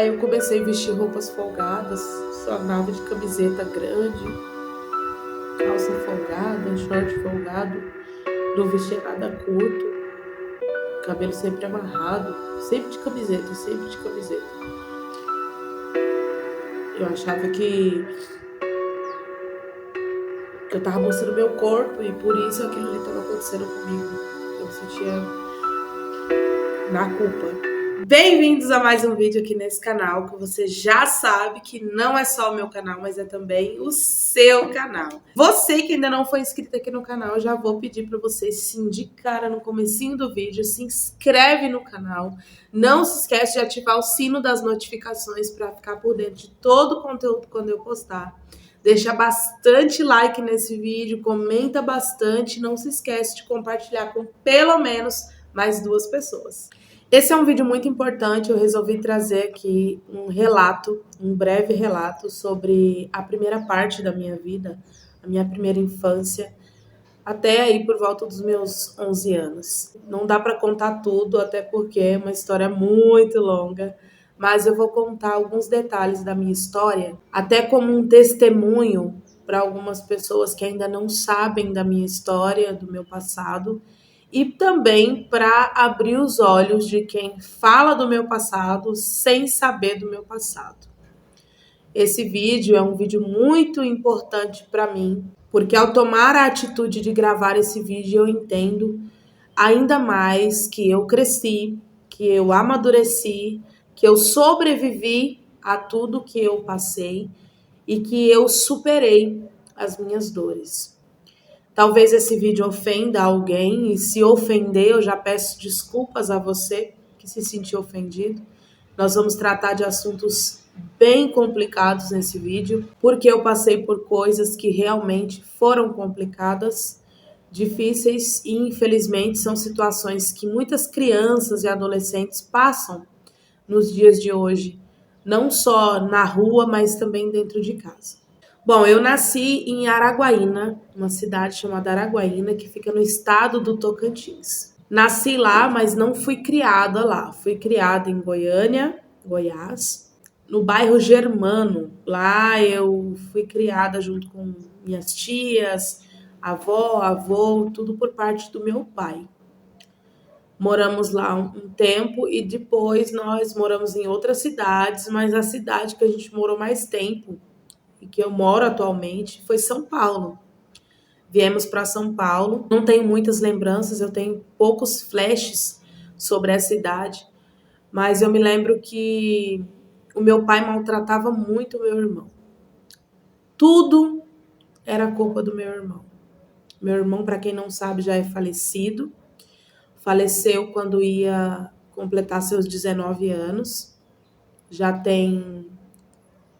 Aí eu comecei a vestir roupas folgadas, só andava de camiseta grande, calça folgada, short folgado, não vestia nada curto, cabelo sempre amarrado, sempre de camiseta, sempre de camiseta. Eu achava que eu tava mostrando meu corpo e por isso aquilo ali tava acontecendo comigo. Eu me sentia na culpa. Bem-vindos a mais um vídeo aqui nesse canal, que você já sabe que não é só o meu canal, mas é também o seu canal. Você que ainda não foi inscrito aqui no canal, eu já vou pedir para você se indicar no comecinho do vídeo, se inscreve no canal. Não se esquece de ativar o sino das notificações para ficar por dentro de todo o conteúdo quando eu postar. Deixa bastante like nesse vídeo, comenta bastante, não se esquece de compartilhar com pelo menos mais 2 pessoas. Esse é um vídeo muito importante, eu resolvi trazer aqui um relato, um breve relato sobre a primeira parte da minha vida, a minha primeira infância, até aí por volta dos meus 11 anos. Não dá para contar tudo, até porque é uma história muito longa, mas eu vou contar alguns detalhes da minha história, até como um testemunho para algumas pessoas que ainda não sabem da minha história, do meu passado, e também para abrir os olhos de quem fala do meu passado sem saber do meu passado. Esse vídeo é um vídeo muito importante para mim, porque ao tomar a atitude de gravar esse vídeo, eu entendo ainda mais que eu cresci, que eu amadureci, que eu sobrevivi a tudo que eu passei e que eu superei as minhas dores. Talvez esse vídeo ofenda alguém, e se ofender, eu já peço desculpas a você que se sentiu ofendido. Nós vamos tratar de assuntos bem complicados nesse vídeo, porque eu passei por coisas que realmente foram complicadas, difíceis e, infelizmente, são situações que muitas crianças e adolescentes passam nos dias de hoje, não só na rua, mas também dentro de casa. Bom, eu nasci em Araguaína, uma cidade chamada Araguaína, que fica no estado do Tocantins. Nasci lá, mas não fui criada lá. Fui criada em Goiânia, Goiás, no bairro Germano. Lá eu fui criada junto com minhas tias, avó, avô, tudo por parte do meu pai. Moramos lá um tempo e depois nós moramos em outras cidades, mas a cidade que a gente morou mais tempo e que eu moro atualmente foi São Paulo. Viemos para São Paulo. Não tenho muitas lembranças, eu tenho poucos flashes sobre essa cidade, mas eu me lembro que o meu pai maltratava muito o meu irmão. Tudo era culpa do meu irmão. Meu irmão, para quem não sabe, já é falecido. Faleceu quando ia completar seus 19 anos. Já tem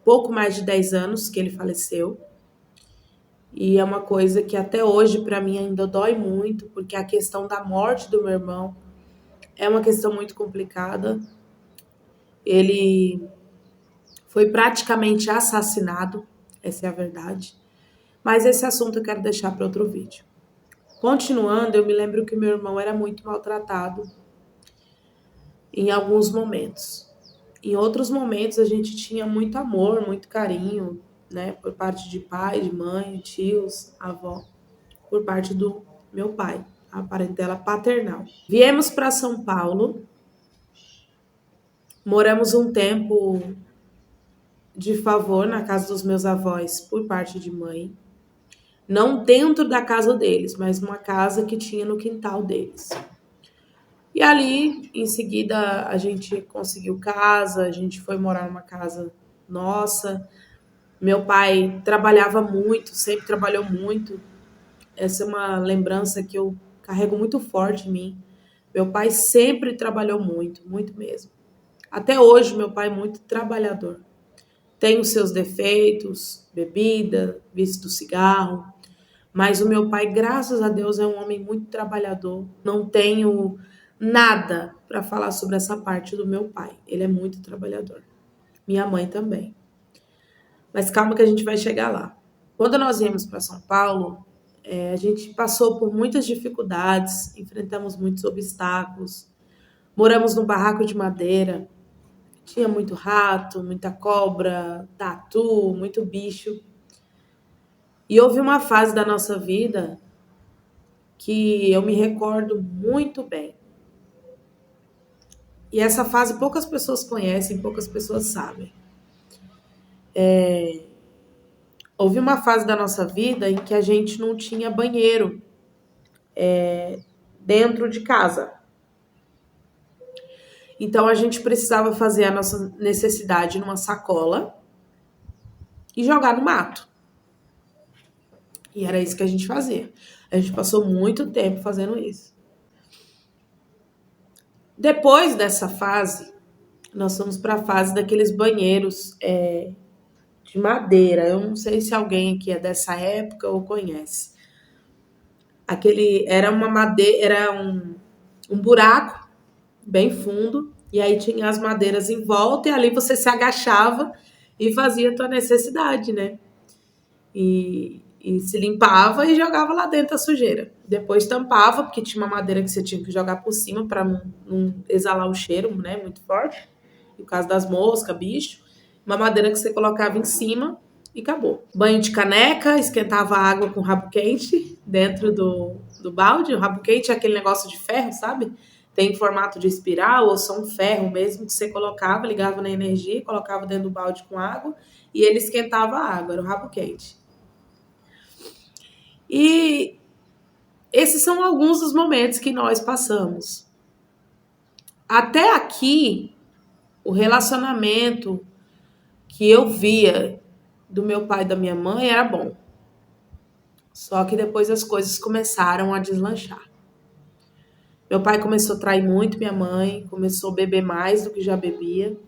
pouco mais de 10 anos que ele faleceu. E é uma coisa que até hoje para mim ainda dói muito, porque a questão da morte do meu irmão é uma questão muito complicada. Ele foi praticamente assassinado, essa é a verdade. Mas esse assunto eu quero deixar para outro vídeo. Continuando, eu me lembro que meu irmão era muito maltratado em alguns momentos. Em outros momentos a gente tinha muito amor, muito carinho, né, por parte de pai, de mãe, tios, avó, por parte do meu pai, a parentela paternal. Viemos para São Paulo, moramos um tempo de favor na casa dos meus avós por parte de mãe, não dentro da casa deles, mas uma casa que tinha no quintal deles. E ali, em seguida, a gente conseguiu casa, a gente foi morar numa casa nossa. Meu pai trabalhava muito, sempre trabalhou muito. Essa é uma lembrança que eu carrego muito forte em mim. Meu pai sempre trabalhou muito, muito mesmo. Até hoje, meu pai é muito trabalhador. Tem os seus defeitos, bebida, vício do cigarro, mas o meu pai, graças a Deus, é um homem muito trabalhador. Não tenho nada para falar sobre essa parte do meu pai. Ele é muito trabalhador. Minha mãe também. Mas calma que a gente vai chegar lá. Quando nós viemos para São Paulo, a gente passou por muitas dificuldades, enfrentamos muitos obstáculos. Moramos num barraco de madeira, Tinha muito rato, muita cobra, tatu, muito bicho. E houve uma fase da nossa vida que eu me recordo muito bem. E essa fase poucas pessoas conhecem, poucas pessoas sabem. Houve uma fase da nossa vida em que a gente não tinha banheiro dentro de casa. Então a gente precisava fazer a nossa necessidade numa sacola e jogar no mato. E era isso que a gente fazia. A gente passou muito tempo fazendo isso. Depois dessa fase, nós fomos para a fase daqueles banheiros de madeira. Eu não sei se alguém aqui é dessa época ou conhece. Aquele era uma madeira, era um buraco bem fundo, e aí tinha as madeiras em volta, e ali você se agachava e fazia a tua necessidade, né? E se limpava e jogava lá dentro a sujeira. Depois tampava, porque tinha uma madeira que você tinha que jogar por cima para não exalar o cheiro, né? Muito forte. No caso das moscas, bicho. Uma madeira que você colocava em cima e acabou. Banho de caneca, esquentava a água com rabo quente dentro do balde. O rabo quente é aquele negócio de ferro, sabe? Tem em formato de espiral ou só um ferro mesmo que você colocava, ligava na energia, colocava dentro do balde com água e ele esquentava a água, era o rabo quente. E esses são alguns dos momentos que nós passamos. Até aqui, o relacionamento que eu via do meu pai e da minha mãe era bom. Só que depois as coisas começaram a deslanchar. Meu pai começou a trair muito minha mãe, começou a beber mais do que já bebia.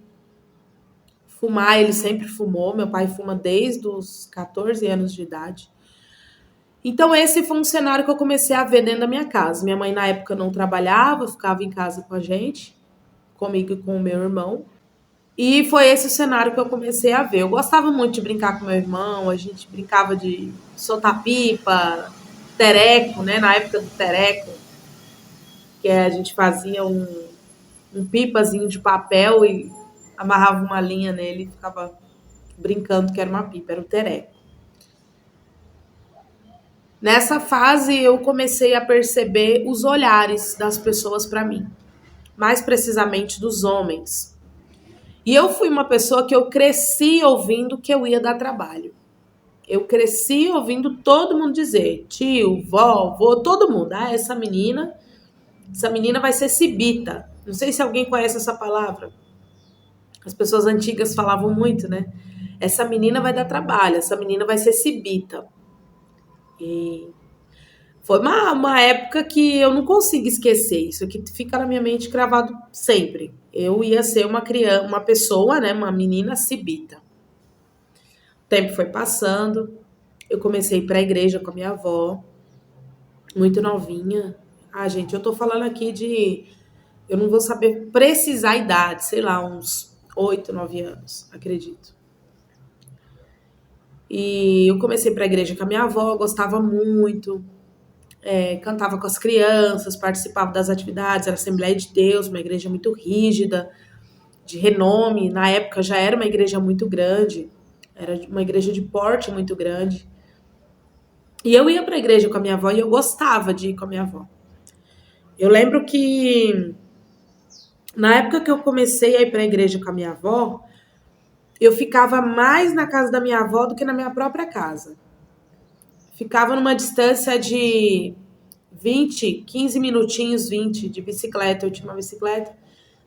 Fumar, ele sempre fumou. Meu pai fuma desde os 14 anos de idade. Então esse foi um cenário que eu comecei a ver dentro da minha casa. Minha mãe na época não trabalhava, ficava em casa com a gente, comigo e com o meu irmão. E foi esse o cenário que eu comecei a ver. Eu gostava muito de brincar com meu irmão, a gente brincava de soltar pipa, tereco, né? Na época do tereco, que a gente fazia um pipazinho de papel e amarrava uma linha nele e ficava brincando que era uma pipa, era o tereco. Nessa fase eu comecei a perceber os olhares das pessoas para mim, mais precisamente dos homens. E eu fui uma pessoa que eu cresci ouvindo que eu ia dar trabalho. Eu cresci ouvindo todo mundo dizer, tio, vó, vô, todo mundo. Ah, essa menina vai ser cibita. Não sei se alguém conhece essa palavra. As pessoas antigas falavam muito, né? Essa menina vai dar trabalho, essa menina vai ser cibita. E foi uma época que eu não consigo esquecer. Isso aqui fica na minha mente gravado sempre. Eu ia ser uma criança, uma pessoa, né? Uma menina cibita. O tempo foi passando. Eu comecei a ir para a igreja com a minha avó, muito novinha. Ah, gente, eu tô falando aqui de... Eu não vou saber precisar a idade, sei lá, uns 8, 9 anos, acredito. E eu comecei para a igreja com a minha avó, gostava muito, cantava com as crianças, participava das atividades, era Assembleia de Deus, uma igreja muito rígida, de renome. Na época já era uma igreja muito grande, era uma igreja de porte muito grande. E eu ia para a igreja com a minha avó e eu gostava de ir com a minha avó. Eu lembro que na época que eu comecei a ir para a igreja com a minha avó, eu ficava mais na casa da minha avó do que na minha própria casa. Ficava numa distância de 20, 15 minutinhos, 20 de bicicleta. Eu tinha uma bicicleta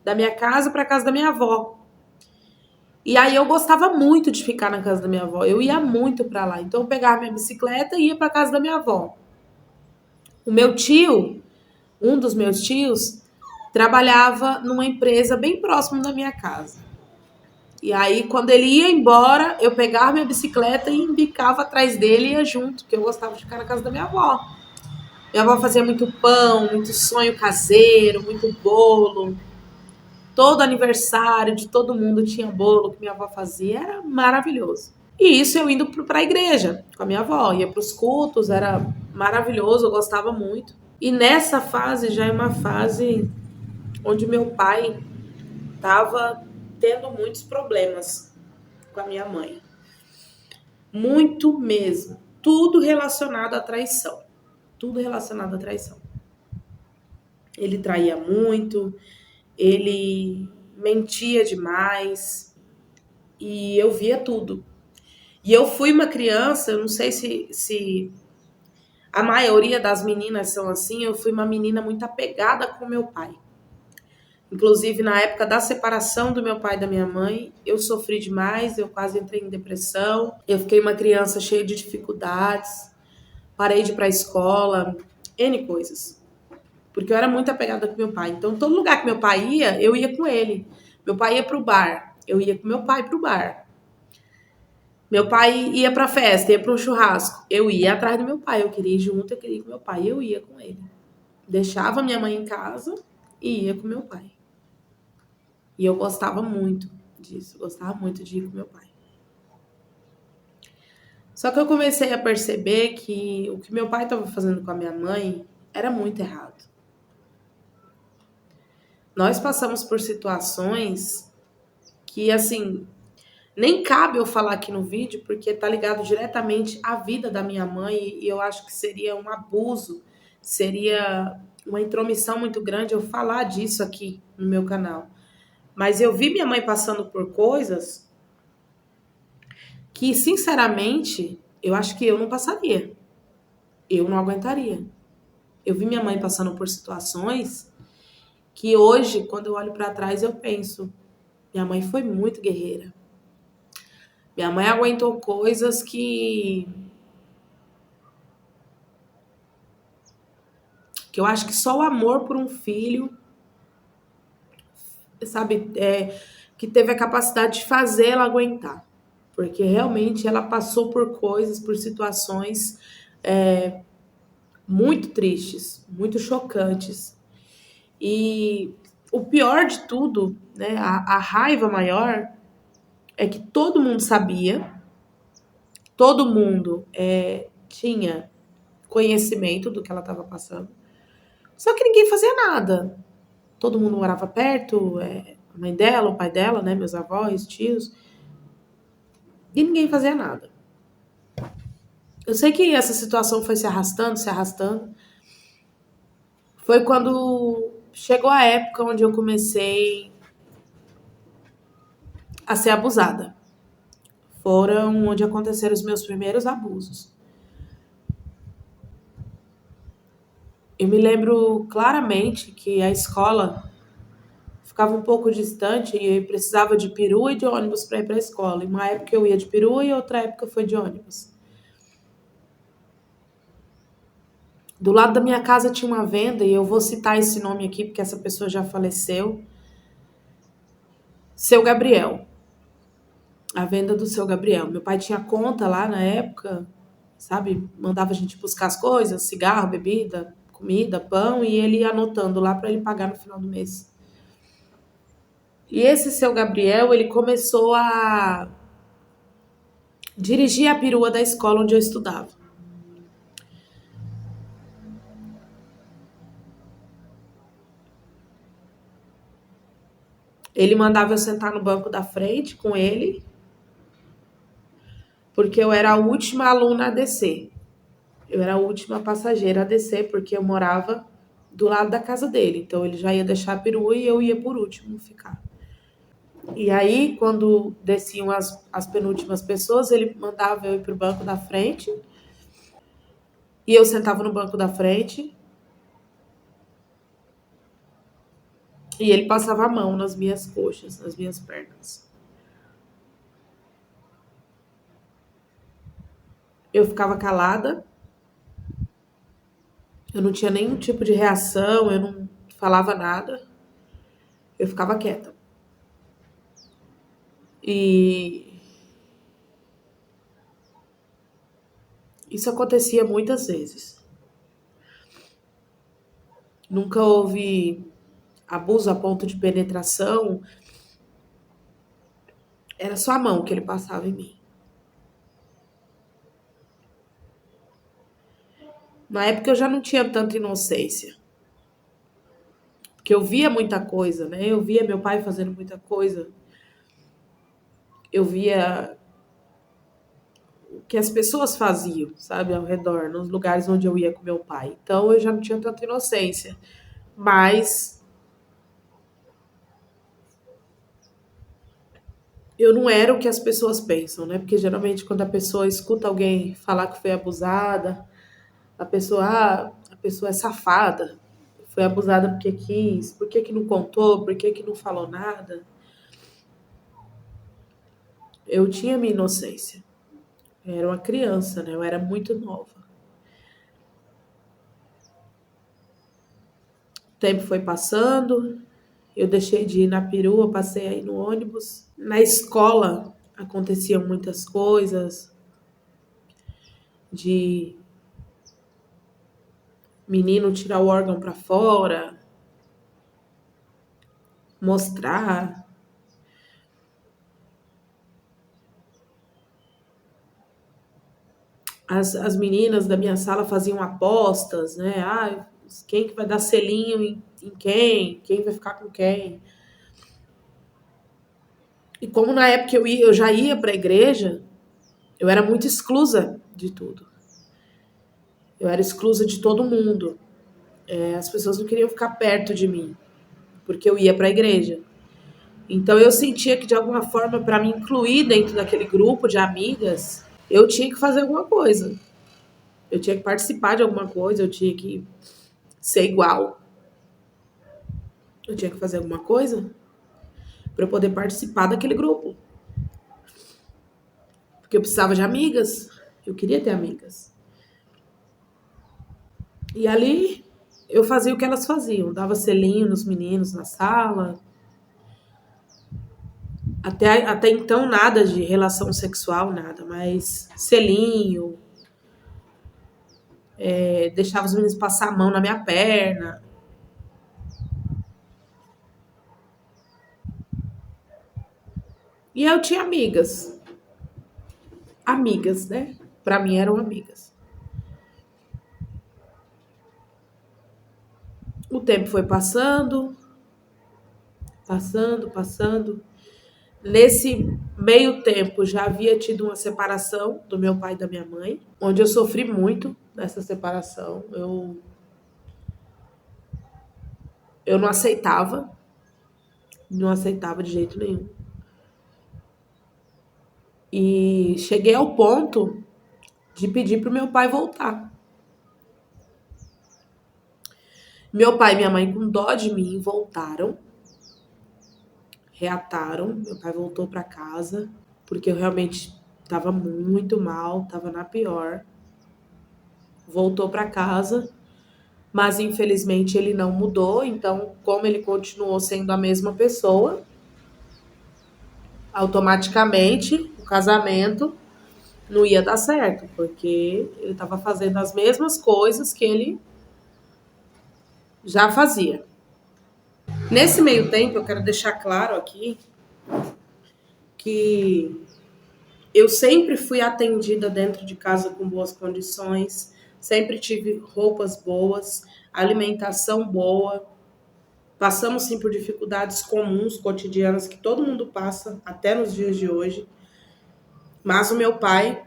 da minha casa para a casa da minha avó. E aí eu gostava muito de ficar na casa da minha avó. Eu ia muito para lá. Então eu pegava minha bicicleta e ia para a casa da minha avó. O meu tio, um dos meus tios, trabalhava numa empresa bem próximo da minha casa. E aí, quando ele ia embora, eu pegava minha bicicleta e embicava atrás dele e ia junto, porque eu gostava de ficar na casa da minha avó. Minha avó fazia muito pão, muito sonho caseiro, muito bolo. Todo aniversário de todo mundo tinha bolo que minha avó fazia, era maravilhoso. E isso eu indo para a igreja com a minha avó, ia para os cultos, era maravilhoso, eu gostava muito. E nessa fase já é uma fase onde meu pai estava tendo muitos problemas com a minha mãe. Muito mesmo. Tudo relacionado à traição. Tudo relacionado à traição. Ele traía muito, ele mentia demais e eu via tudo. E eu fui uma criança, eu não sei se a maioria das meninas são assim, eu fui uma menina muito apegada com meu pai. Inclusive, na época da separação do meu pai e da minha mãe, eu sofri demais, eu quase entrei em depressão. Eu fiquei uma criança cheia de dificuldades, parei de ir para a escola, N coisas. Porque eu era muito apegada com meu pai. Então, todo lugar que meu pai ia, eu ia com ele. Meu pai ia pro bar, eu ia com meu pai pro bar. Meu pai ia pra festa, ia pro churrasco. Eu ia atrás do meu pai. Eu queria ir junto, eu queria ir com meu pai. Eu ia com ele. Deixava minha mãe em casa e ia com meu pai. E eu gostava muito disso. Gostava muito de ir com meu pai. Só que eu comecei a perceber que o que meu pai estava fazendo com a minha mãe era muito errado. Nós passamos por situações que, assim, nem cabe eu falar aqui no vídeo, porque tá ligado diretamente à vida da minha mãe e eu acho que seria um abuso, seria uma intromissão muito grande eu falar disso aqui no meu canal. Mas eu vi minha mãe passando por coisas que, sinceramente, eu acho que eu não passaria. Eu não aguentaria. Eu vi minha mãe passando por situações que hoje, quando eu olho para trás, eu penso, minha mãe foi muito guerreira. Minha mãe aguentou coisas que eu acho que só o amor por um filho, sabe, que teve a capacidade de fazer ela aguentar. Porque realmente ela passou por coisas, por situações muito tristes, muito chocantes. E o pior de tudo, né, a raiva maior, é que todo mundo sabia, todo mundo tinha conhecimento do que ela estava passando, só que ninguém fazia nada. Todo mundo morava perto, a mãe dela, o pai dela, né, meus avós, tios, e ninguém fazia nada. Eu sei que essa situação foi se arrastando, se arrastando. Foi quando chegou a época onde eu comecei a ser abusada. Foram onde aconteceram os meus primeiros abusos. Eu me lembro claramente que a escola ficava um pouco distante e eu precisava de perua e de ônibus para ir para a escola. E uma época eu ia de perua e outra época foi de ônibus. Do lado da minha casa tinha uma venda, e eu vou citar esse nome aqui porque essa pessoa já faleceu. Seu Gabriel. A venda do Seu Gabriel. Meu pai tinha conta lá na época, sabe? Mandava a gente buscar as coisas, cigarro, bebida, comida, pão, e ele ia anotando lá para ele pagar no final do mês. E esse Seu Gabriel, ele começou a dirigir a perua da escola onde eu estudava. Ele mandava eu sentar no banco da frente com ele, porque eu era a última aluna a descer. Eu era a última passageira a descer, porque eu morava do lado da casa dele. Então, ele já ia deixar a perua e eu ia por último ficar. E aí, quando desciam as penúltimas pessoas, ele mandava eu ir pro banco da frente. E eu sentava no banco da frente. E ele passava a mão nas minhas coxas, nas minhas pernas. Eu ficava calada. Eu não tinha nenhum tipo de reação, eu não falava nada. Eu ficava quieta. E isso acontecia muitas vezes. Nunca houve abuso a ponto de penetração. Era só a mão que ele passava em mim. Na época eu já não tinha tanta inocência. Porque eu via muita coisa, né? Eu via meu pai fazendo muita coisa eu via o que as pessoas faziam, sabe, ao redor, nos lugares onde eu ia com meu pai. Então eu já não tinha tanta inocência. Mas eu não era o que as pessoas pensam, né? Porque geralmente quando a pessoa escuta alguém falar que foi abusada, a pessoa é safada, foi abusada porque quis, por que que não contou, por que que não falou nada. Eu tinha minha inocência. Eu era uma criança, né? Eu era muito nova. O tempo foi passando, eu deixei de ir na perua, passei aí no ônibus. Na escola aconteciam muitas coisas de menino tirar o órgão para fora, mostrar. As meninas da minha sala faziam apostas, né? Ah, quem que vai dar selinho em quem? Quem vai ficar com quem? E como na época eu já ia para a igreja, eu era muito exclusa de tudo. Eu era exclusa de todo mundo. As pessoas não queriam ficar perto de mim, porque eu ia para a igreja. Então eu sentia que de alguma forma, para me incluir dentro daquele grupo de amigas, eu tinha que fazer alguma coisa. Eu tinha que participar de alguma coisa, eu tinha que ser igual. Eu tinha que fazer alguma coisa para eu poder participar daquele grupo. Porque eu precisava de amigas. Eu queria ter amigas. E ali eu fazia o que elas faziam. Dava selinho nos meninos na sala. Até então nada de relação sexual, nada. Mas selinho. Deixava os meninos passar a mão na minha perna. E eu tinha amigas. Amigas, né? Pra mim eram amigas. O tempo foi passando, passando, passando. Nesse meio tempo já havia tido uma separação do meu pai e da minha mãe, onde eu sofri muito nessa separação. Eu não aceitava de jeito nenhum. E cheguei ao ponto de pedir pro meu pai voltar. Meu pai e minha mãe, com dó de mim, voltaram, reataram. Meu pai voltou para casa, porque eu realmente estava muito mal, estava na pior. Voltou para casa, mas infelizmente ele não mudou, então, como ele continuou sendo a mesma pessoa, automaticamente o casamento não ia dar certo, porque ele estava fazendo as mesmas coisas que ele já fazia. Nesse meio tempo, eu quero deixar claro aqui que eu sempre fui atendida dentro de casa com boas condições, sempre tive roupas boas, alimentação boa. Passamos sim por dificuldades comuns, cotidianas, que todo mundo passa até nos dias de hoje. Mas o meu pai,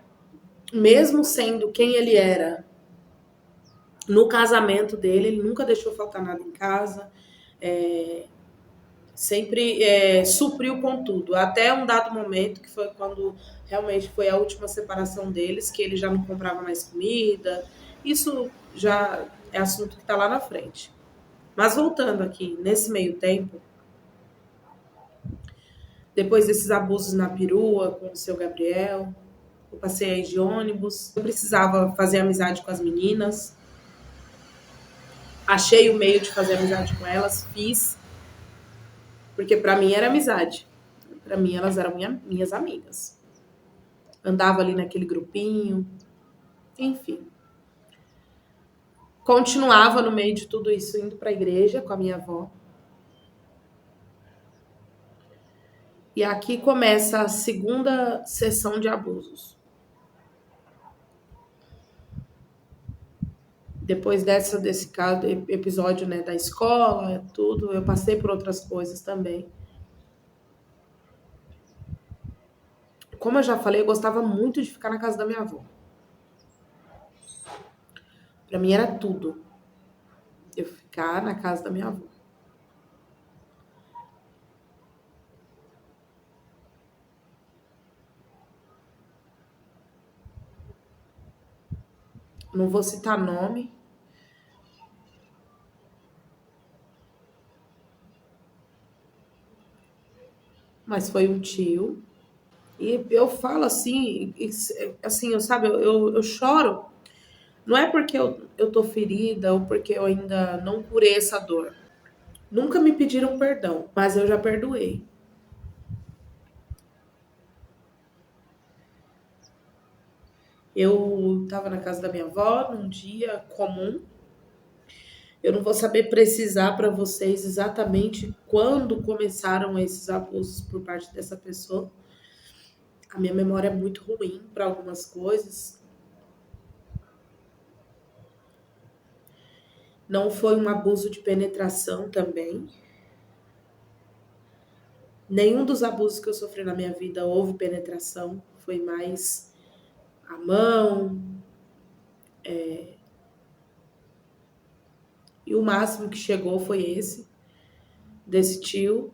mesmo sendo quem ele era no casamento dele, ele nunca deixou faltar nada em casa. Sempre supriu com tudo. Até um dado momento, que foi quando realmente foi a última separação deles, que ele já não comprava mais comida. Isso já é assunto que está lá na frente. Mas voltando aqui, nesse meio tempo, depois desses abusos na perua com o seu Gabriel, eu passei aí de ônibus, eu precisava fazer amizade com as meninas. Achei o meio de fazer amizade com elas, fiz, porque pra mim era amizade. Pra mim elas eram minhas amigas. Andava ali naquele grupinho, enfim. Continuava no meio de tudo isso indo pra igreja com a minha avó. E aqui começa a segunda sessão de abusos. Depois desse caso, episódio, né, da escola, tudo, eu passei por outras coisas também. como eu já falei, eu gostava muito de ficar na casa da minha avó. Pra mim era tudo eu ficar na casa da minha avó. Não vou citar nome, mas foi um tio. E eu falo assim, assim, eu choro. Não é porque eu tô ferida ou porque eu ainda não curei essa dor. Nunca me pediram perdão, mas eu já perdoei. Eu tava na casa da minha avó num dia comum. Eu não vou saber precisar para vocês exatamente quando começaram esses abusos por parte dessa pessoa. A minha memória é muito ruim para algumas coisas. Não foi um abuso de penetração também. Nenhum dos abusos que eu sofri na minha vida houve penetração. Foi mais a mão. E o máximo que chegou foi desse tio.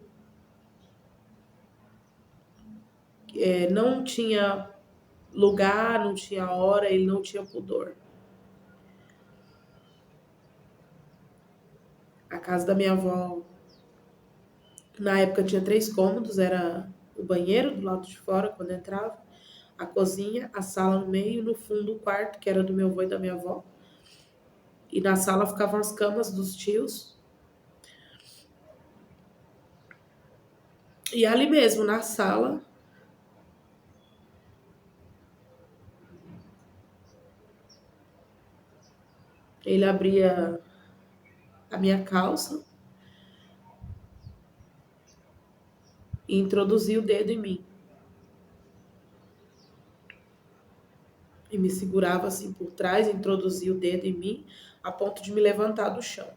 Não tinha lugar, não tinha hora, ele não tinha pudor. A casa da minha avó, na época, tinha 3 cômodos, era o banheiro do lado de fora, quando entrava, a cozinha, a sala no meio, no fundo o quarto, que era do meu avô e da minha avó. E na sala ficavam as camas dos tios. E ali mesmo, na sala, ele abria a minha calça e introduzia o dedo em mim. E me segurava assim por trás, introduzia o dedo em mim, a ponto de me levantar do chão.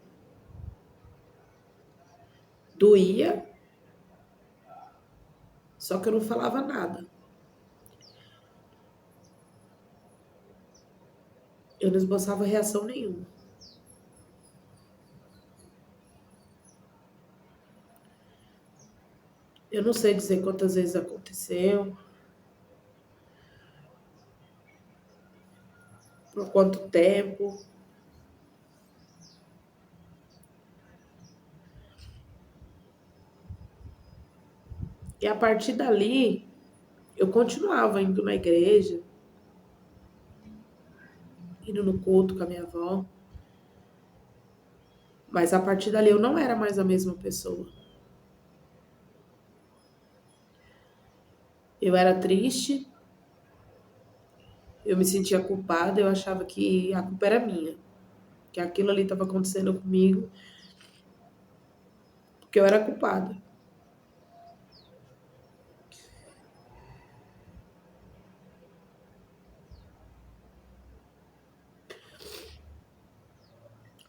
Doía, só que eu não falava nada. Eu não esboçava reação nenhuma. Eu não sei dizer quantas vezes aconteceu, por quanto tempo. E a partir dali, eu continuava indo na igreja, indo no culto com a minha avó. Mas a partir dali eu não era mais a mesma pessoa. Eu era triste, eu me sentia culpada, eu achava que a culpa era minha, que aquilo ali estava acontecendo comigo, porque eu era culpada.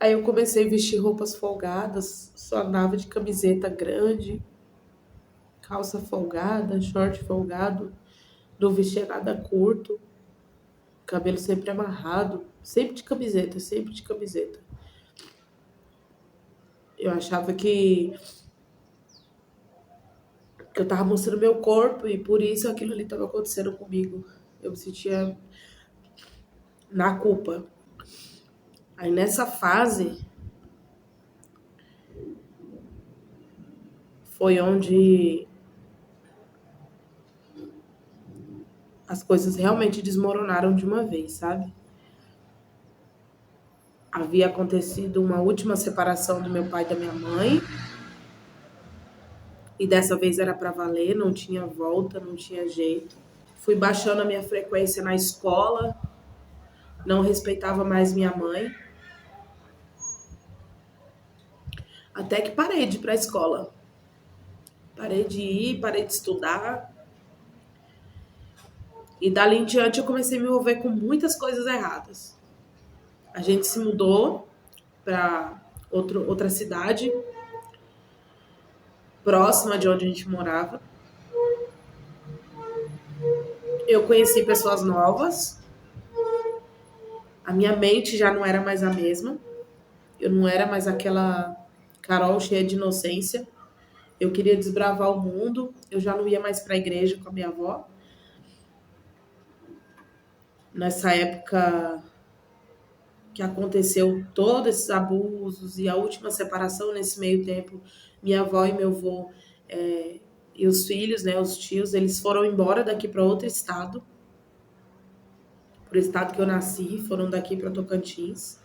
Aí eu comecei a vestir roupas folgadas, só andava de camiseta grande, calça folgada, short folgado, não vestia nada curto, cabelo sempre amarrado, sempre de camiseta, sempre de camiseta. Eu achava que eu tava mostrando meu corpo e por isso aquilo ali tava acontecendo comigo. Eu me sentia na culpa. Aí nessa fase foi onde as coisas realmente desmoronaram de uma vez, sabe? Havia acontecido uma última separação do meu pai e da minha mãe. E dessa vez era pra valer, não tinha volta, não tinha jeito. Fui baixando a minha frequência na escola, não respeitava mais minha mãe. Até que parei de ir pra escola. Parei de ir, parei de estudar. E dali em diante eu comecei a me envolver com muitas coisas erradas. A gente se mudou para outra cidade, próxima de onde a gente morava. Eu conheci pessoas novas, a minha mente já não era mais a mesma, eu não era mais aquela Carol cheia de inocência. Eu queria desbravar o mundo, eu já não ia mais para a igreja com a minha avó. Nessa época que aconteceu todos esses abusos e a última separação nesse meio tempo, minha avó e meu avô e os filhos, né, os tios, eles foram embora daqui para outro estado, pro estado que eu nasci, foram daqui para Tocantins.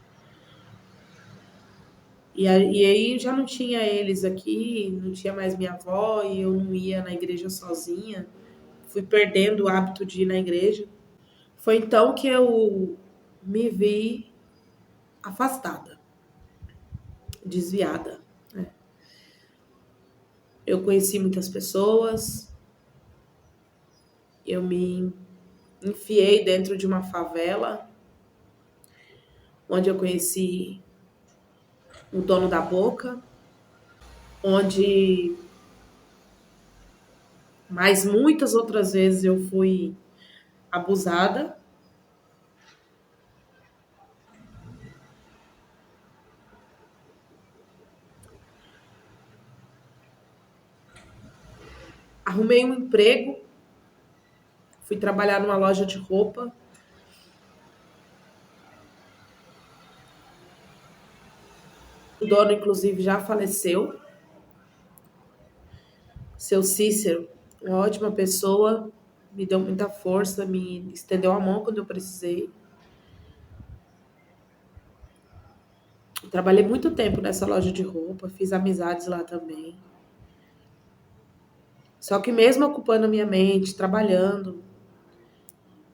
E aí já não tinha eles aqui, não tinha mais minha avó e eu não ia na igreja sozinha. Fui perdendo o hábito de ir na igreja. Foi então que eu me vi afastada, desviada. Eu conheci muitas pessoas, eu me enfiei dentro de uma favela, onde eu conheci o dono da boca, onde mais muitas outras vezes eu fui abusada. Arrumei um emprego, fui trabalhar numa loja de roupa. O dono, inclusive, já faleceu. Seu Cícero, uma ótima pessoa, me deu muita força, me estendeu a mão quando eu precisei. Trabalhei muito tempo nessa loja de roupa, fiz amizades lá também. Só que mesmo ocupando a minha mente, trabalhando,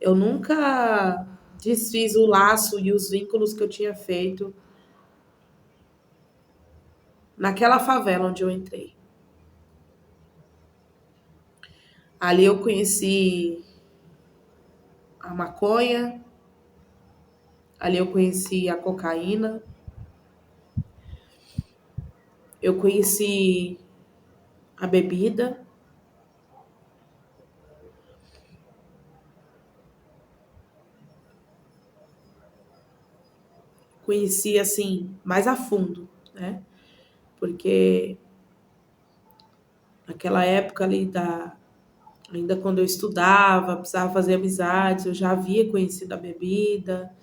eu nunca desfiz o laço e os vínculos que eu tinha feito naquela favela onde eu entrei. Ali eu conheci a maconha, ali eu conheci a cocaína, eu conheci a bebida. Conheci assim mais a fundo, né? Porque naquela época ali ainda quando eu estudava, precisava fazer amizades, eu já havia conhecido a bebida,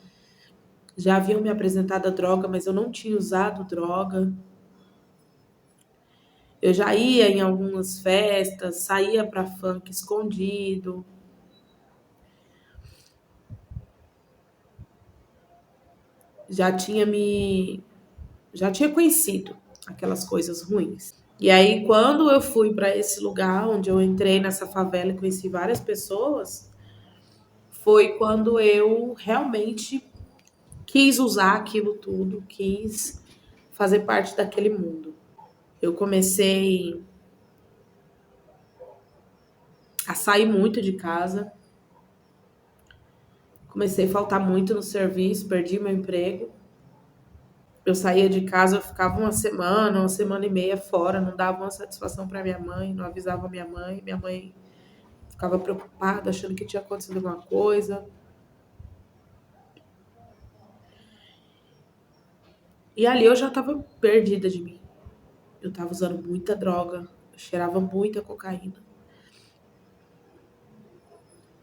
já haviam me apresentado a droga, mas eu não tinha usado droga. Eu já ia em algumas festas, saía para funk escondido. Já tinha me já tinha conhecido aquelas coisas ruins. E aí, quando eu fui para esse lugar onde eu entrei nessa favela e conheci várias pessoas, foi quando eu realmente quis usar aquilo tudo, quis fazer parte daquele mundo. Eu comecei a sair muito de casa, comecei a faltar muito no serviço, perdi meu emprego. Eu saía de casa, eu ficava uma semana e meia fora, não dava uma satisfação para minha mãe, não avisava minha mãe ficava preocupada, achando que tinha acontecido alguma coisa. E ali eu já estava perdida de mim. Eu estava usando muita droga, eu cheirava muita cocaína,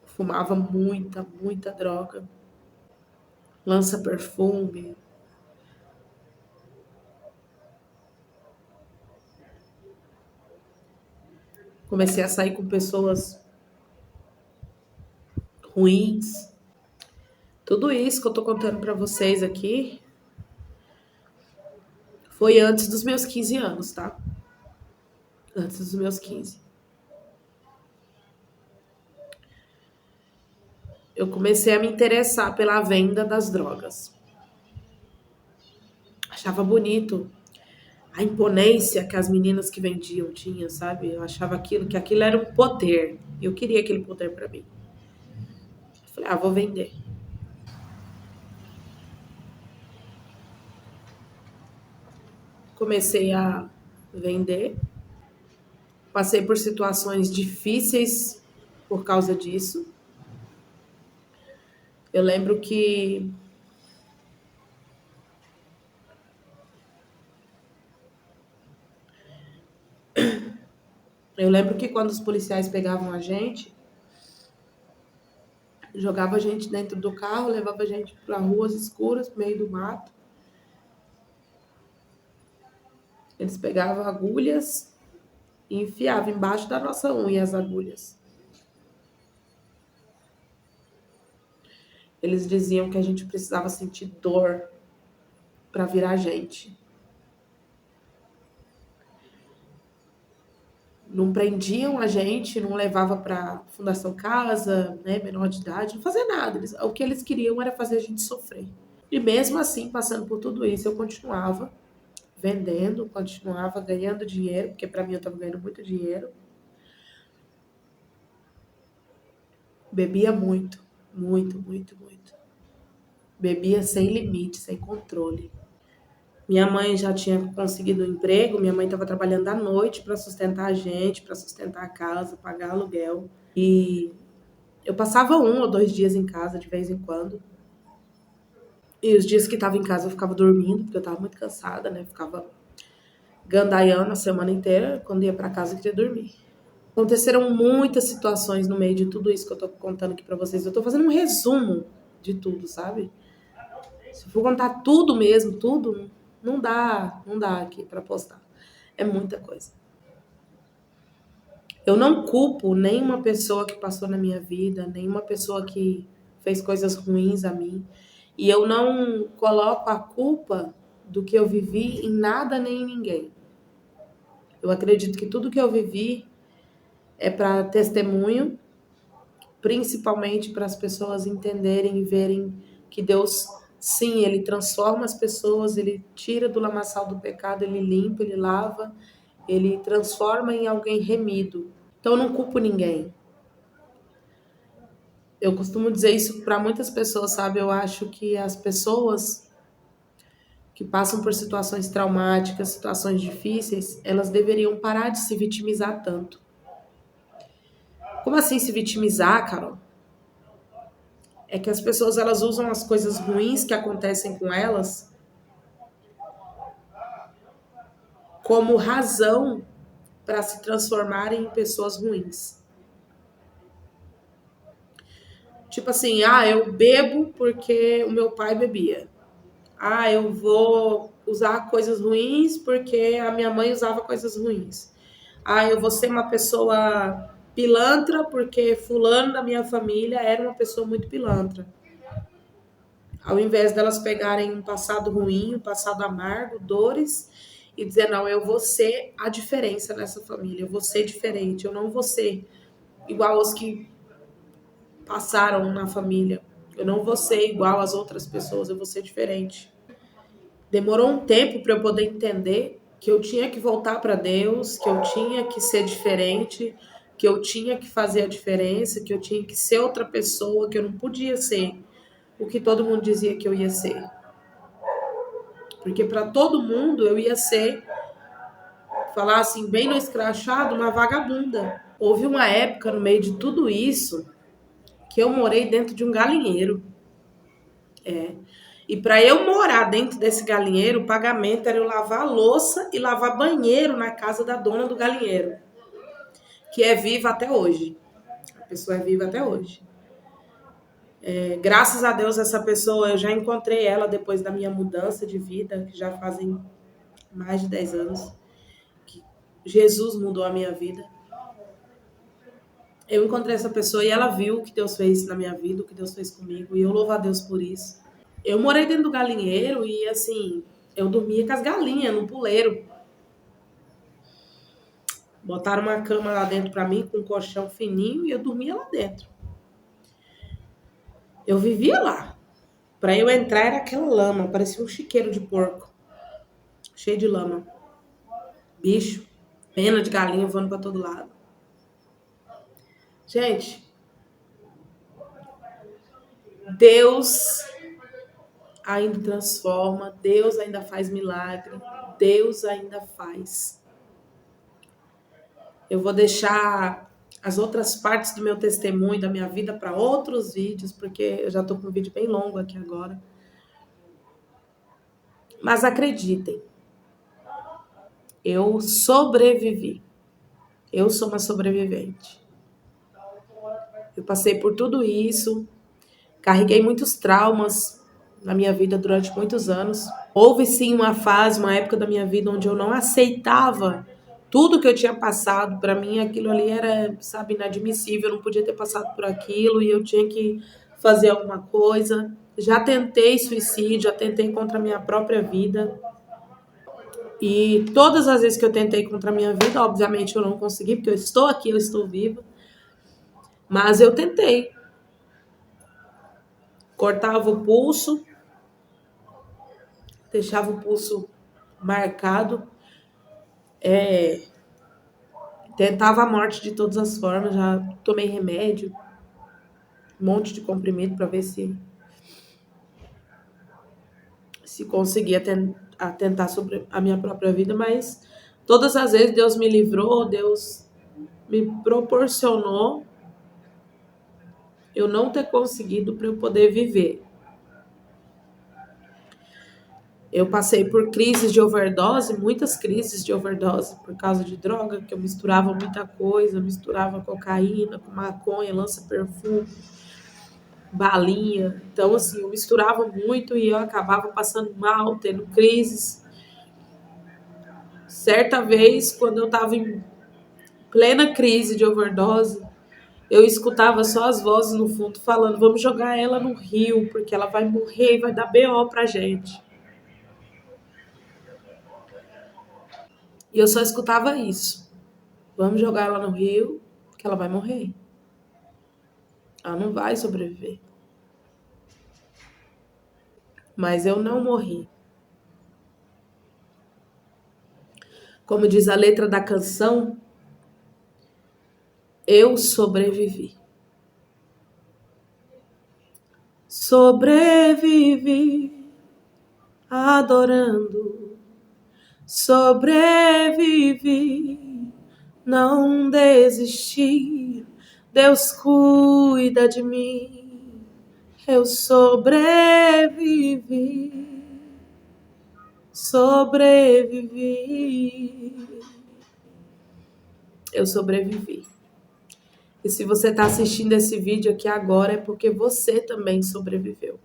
fumava muita droga, lança perfume. Comecei a sair com pessoas ruins. Tudo isso que eu tô contando pra vocês aqui foi antes dos meus 15 anos, tá? Antes dos meus 15. Eu comecei a me interessar pela venda das drogas. Achava bonito a imponência que as meninas que vendiam tinham, sabe? Eu achava que aquilo era um poder. Eu queria aquele poder pra mim. Eu falei, vou vender. Comecei a vender. Passei por situações difíceis por causa disso. Eu lembro que quando os policiais pegavam a gente, jogava a gente dentro do carro, levava a gente para ruas escuras, no meio do mato. Eles pegavam agulhas e enfiavam embaixo da nossa unha as agulhas. Eles diziam que a gente precisava sentir dor para virar gente. Não prendiam a gente, não levava para Fundação Casa, né, menor de idade, não fazia nada. O que eles queriam era fazer a gente sofrer. E mesmo assim, passando por tudo isso, eu continuava vendendo, continuava ganhando dinheiro, porque para mim eu estava ganhando muito dinheiro. Bebia muito, muito, muito, muito. Bebia sem limite, sem controle. Minha mãe já tinha conseguido um emprego, minha mãe estava trabalhando à noite para sustentar a gente, para sustentar a casa, pagar aluguel. E eu passava 1 ou 2 dias em casa de vez em quando. E os dias que estava em casa eu ficava dormindo, porque eu estava muito cansada, né? Ficava gandaiando a semana inteira. Quando ia para casa eu queria dormir. Aconteceram muitas situações no meio de tudo isso que eu tô contando aqui pra vocês. Eu tô fazendo um resumo de tudo, sabe? Se eu for contar tudo mesmo, tudo, não dá aqui pra postar. É muita coisa. Eu não culpo nenhuma pessoa que passou na minha vida, nenhuma pessoa que fez coisas ruins a mim. E eu não coloco a culpa do que eu vivi em nada nem em ninguém. Eu acredito que tudo que eu vivi é para testemunho, principalmente para as pessoas entenderem e verem que Deus, sim, ele transforma as pessoas, ele tira do lamaçal do pecado, ele limpa, ele lava, ele transforma em alguém remido. Então eu não culpo ninguém. Eu costumo dizer isso para muitas pessoas, sabe? Eu acho que as pessoas que passam por situações traumáticas, situações difíceis, elas deveriam parar de se vitimizar tanto. Como assim se vitimizar, Carol? É que as pessoas elas usam as coisas ruins que acontecem com elas como razão para se transformarem em pessoas ruins. Tipo assim, eu bebo porque o meu pai bebia. Eu vou usar coisas ruins porque a minha mãe usava coisas ruins. Eu vou ser uma pessoa pilantra porque fulano da minha família era uma pessoa muito pilantra. Ao invés delas pegarem um passado ruim, um passado amargo, dores, e dizer, não, eu vou ser a diferença nessa família, eu vou ser diferente, eu não vou ser igual aos que passaram na família, eu não vou ser igual às outras pessoas, eu vou ser diferente. Demorou um tempo para eu poder entender que eu tinha que voltar para Deus, que eu tinha que ser diferente, que eu tinha que fazer a diferença, que eu tinha que ser outra pessoa, que eu não podia ser o que todo mundo dizia que eu ia ser. Porque para todo mundo eu ia ser, falar assim, bem no escrachado, uma vagabunda. Houve uma época no meio de tudo isso que eu morei dentro de um galinheiro. E para eu morar dentro desse galinheiro, o pagamento era eu lavar a louça e lavar banheiro na casa da dona do galinheiro, que é viva até hoje. A pessoa é viva até hoje. Graças a Deus, essa pessoa, eu já encontrei ela depois da minha mudança de vida, que já fazem mais de 10 anos. Que Jesus mudou a minha vida. Eu encontrei essa pessoa e ela viu o que Deus fez na minha vida, o que Deus fez comigo, e eu louvo a Deus por isso. Eu morei dentro do galinheiro e, assim, eu dormia com as galinhas no puleiro. Botaram uma cama lá dentro pra mim, com um colchão fininho, e eu dormia lá dentro. Eu vivia lá. Pra eu entrar era aquela lama, parecia um chiqueiro de porco. Cheio de lama. Bicho, pena de galinha voando pra todo lado. Gente, Deus ainda transforma, Deus ainda faz milagre, Deus ainda faz. Eu vou deixar as outras partes do meu testemunho, da minha vida, para outros vídeos, porque eu já tô com um vídeo bem longo aqui agora. Mas acreditem, eu sobrevivi. Eu sou uma sobrevivente. Eu passei por tudo isso, carreguei muitos traumas na minha vida durante muitos anos. Houve sim uma fase, uma época da minha vida onde eu não aceitava tudo que eu tinha passado. Para mim aquilo ali era, sabe, inadmissível. Eu não podia ter passado por aquilo e eu tinha que fazer alguma coisa. Já tentei suicídio, já tentei contra a minha própria vida. E todas as vezes que eu tentei contra a minha vida, obviamente eu não consegui, porque eu estou aqui, eu estou viva. Mas eu tentei. Cortava o pulso, deixava o pulso marcado, tentava a morte de todas as formas, já tomei remédio, um monte de comprimido para ver se conseguia tentar sobre a minha própria vida, mas todas as vezes Deus me livrou, Deus me proporcionou eu não ter conseguido para eu poder viver. Eu passei por crises de overdose, muitas crises de overdose por causa de droga, que eu misturava muita coisa, misturava cocaína com maconha, lança-perfume, balinha. Então, assim, eu misturava muito e eu acabava passando mal, tendo crises. Certa vez, quando eu estava em plena crise de overdose, eu escutava só as vozes no fundo falando: vamos jogar ela no rio, porque ela vai morrer e vai dar BO pra gente. E eu só escutava isso. Vamos jogar ela no rio, que ela vai morrer. Ela não vai sobreviver. Mas eu não morri. Como diz a letra da canção, eu sobrevivi. Sobrevivi, adorando. Sobrevivi, não desisti. Deus cuida de mim. Eu sobrevivi. Sobrevivi. Eu sobrevivi. E se você está assistindo esse vídeo aqui agora é porque você também sobreviveu.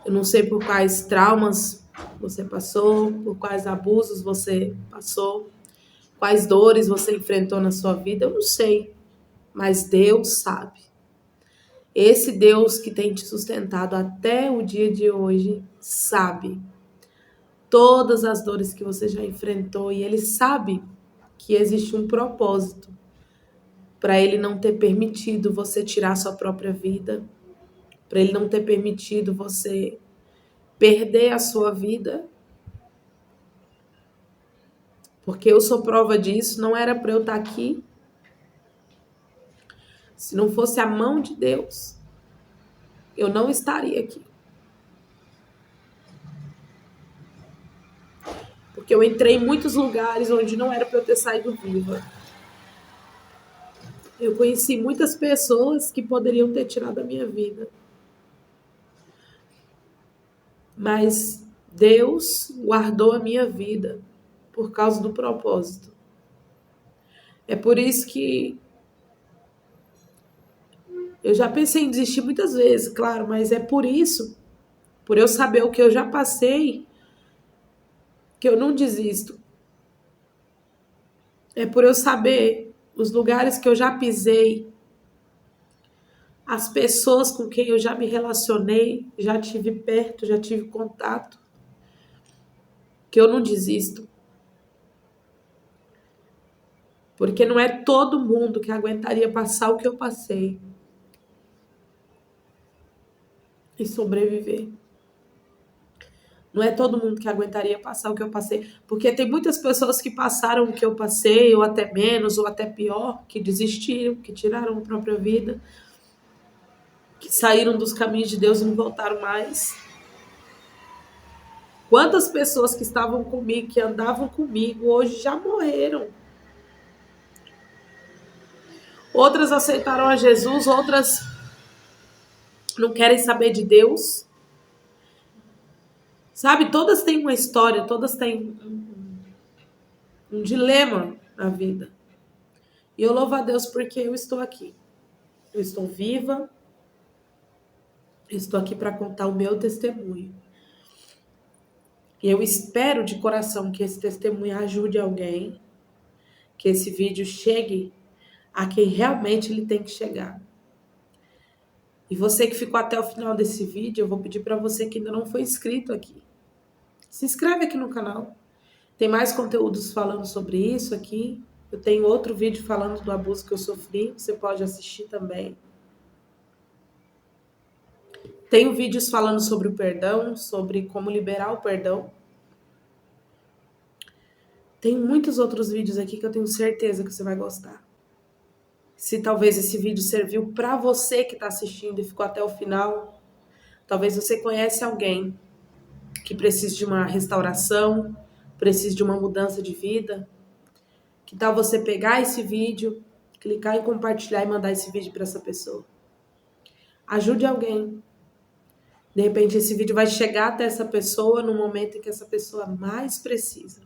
Eu não sei por quais traumas você passou, por quais abusos você passou, quais dores você enfrentou na sua vida, eu não sei. Mas Deus sabe. Esse Deus que tem te sustentado até o dia de hoje sabe todas as dores que você já enfrentou e Ele sabe que existe um propósito para Ele não ter permitido você tirar sua própria vida, para Ele não ter permitido você perder a sua vida, porque eu sou prova disso, não era para eu estar aqui. Se não fosse a mão de Deus, eu não estaria aqui. Porque eu entrei em muitos lugares onde não era para eu ter saído viva. Eu conheci muitas pessoas que poderiam ter tirado a minha vida. Mas Deus guardou a minha vida por causa do propósito. É por isso que eu já pensei em desistir muitas vezes, claro, mas é por isso, por eu saber o que eu já passei, que eu não desisto. É por eu saber os lugares que eu já pisei, as pessoas com quem eu já me relacionei, já tive perto, já tive contato, que eu não desisto. Porque não é todo mundo que aguentaria passar o que eu passei e sobreviver. Não é todo mundo que aguentaria passar o que eu passei. Porque tem muitas pessoas que passaram o que eu passei, ou até menos, ou até pior, que desistiram, que tiraram a própria vida, que saíram dos caminhos de Deus e não voltaram mais. Quantas pessoas que estavam comigo, que andavam comigo, hoje já morreram. Outras aceitaram a Jesus, outras não querem saber de Deus. Sabe, todas têm uma história, todas têm um dilema na vida. E eu louvo a Deus porque eu estou aqui. Eu estou viva. Eu estou aqui para contar o meu testemunho. E eu espero de coração que esse testemunho ajude alguém, que esse vídeo chegue a quem realmente ele tem que chegar. E você que ficou até o final desse vídeo, eu vou pedir para você que ainda não foi inscrito aqui. Se inscreve aqui no canal. Tem mais conteúdos falando sobre isso aqui. Eu tenho outro vídeo falando do abuso que eu sofri, você pode assistir também. Tenho vídeos falando sobre o perdão, sobre como liberar o perdão. Tem muitos outros vídeos aqui que eu tenho certeza que você vai gostar. Se talvez esse vídeo serviu para você que está assistindo e ficou até o final, talvez você conhece alguém que precisa de uma restauração, precisa de uma mudança de vida. Que tal você pegar esse vídeo, clicar em compartilhar e mandar esse vídeo para essa pessoa? Ajude alguém. De repente esse vídeo vai chegar até essa pessoa no momento em que essa pessoa mais precisa.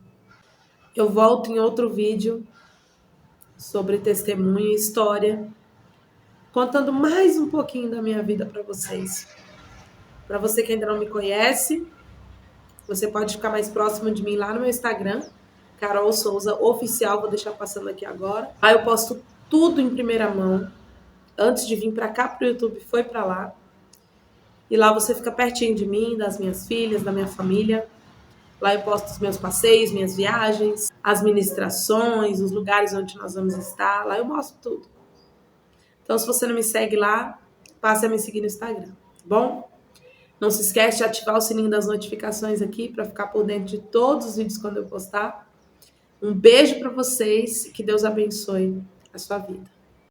Eu volto em outro vídeo sobre testemunho e história, contando mais um pouquinho da minha vida para vocês. Para você que ainda não me conhece, você pode ficar mais próximo de mim lá no meu Instagram, Carol Souza Oficial, vou deixar passando aqui agora. Lá eu posto tudo em primeira mão. Antes de vir para cá pro YouTube, foi para lá. E lá você fica pertinho de mim, das minhas filhas, da minha família. Lá eu posto os meus passeios, minhas viagens, as ministrações, os lugares onde nós vamos estar. Lá eu mostro tudo. Então, se você não me segue lá, passe a me seguir no Instagram, tá bom? Não se esquece de ativar o sininho das notificações aqui para ficar por dentro de todos os vídeos quando eu postar. Um beijo para vocês e que Deus abençoe a sua vida.